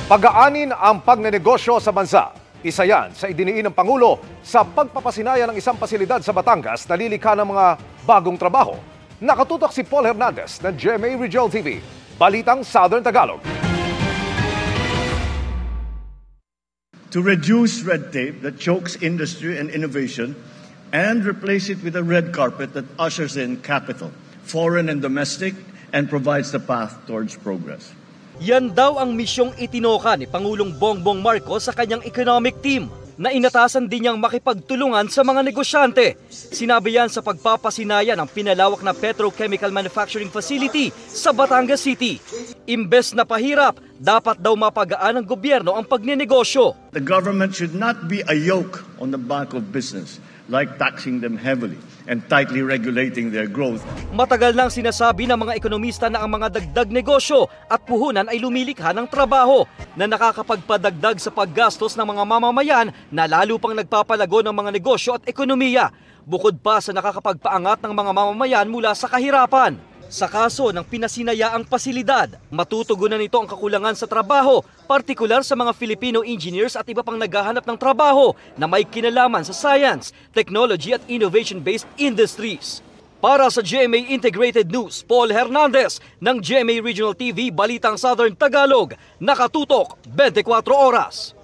Pag-aanin ang pagnenegosyo sa bansa. Isa yan sa idiniin ng Pangulo sa pagpapasinaya ng isang pasilidad sa Batangas na lilikha ng mga bagong trabaho. Nakatutok si Paul Hernandez ng GMA Regional TV. Balitang Southern Tagalog. To reduce red tape that chokes industry and innovation and replace it with a red carpet that ushers in capital, foreign and domestic, and provides the path towards progress. Yan daw ang misyong itinoka ni Pangulong Bongbong Marcos sa kanyang economic team na inatasan din niyang makipagtulungan sa mga negosyante. Sinabi yan sa pagpapasinaya ng pinalawak na petrochemical manufacturing facility sa Batangas City. Imbes na pahirap, dapat daw mapagaan ng gobyerno ang pagnenegosyo. The government should not be a yoke on the back of business, like taxing them heavily and tightly regulating their growth. Matagal nang sinasabi ng mga ekonomista na ang mga dagdag negosyo at puhunan ay lumilikha ng trabaho na nakakapagpadagdag sa paggastos ng mga mamamayan na lalo pang nagpapalago ng mga negosyo at ekonomiya, bukod pa sa nakakapagpaangat ng mga mamamayan mula sa kahirapan. Sa kaso ng pinasinayaang pasilidad, matutugunan nito ang kakulangan sa trabaho, partikular sa mga Filipino engineers at iba pang naghahanap ng trabaho na may kinalaman sa science, technology at innovation-based industries. Para sa GMA Integrated News, Paul Hernandez ng GMA Regional TV, Balitang Southern Tagalog, nakatutok 24 oras.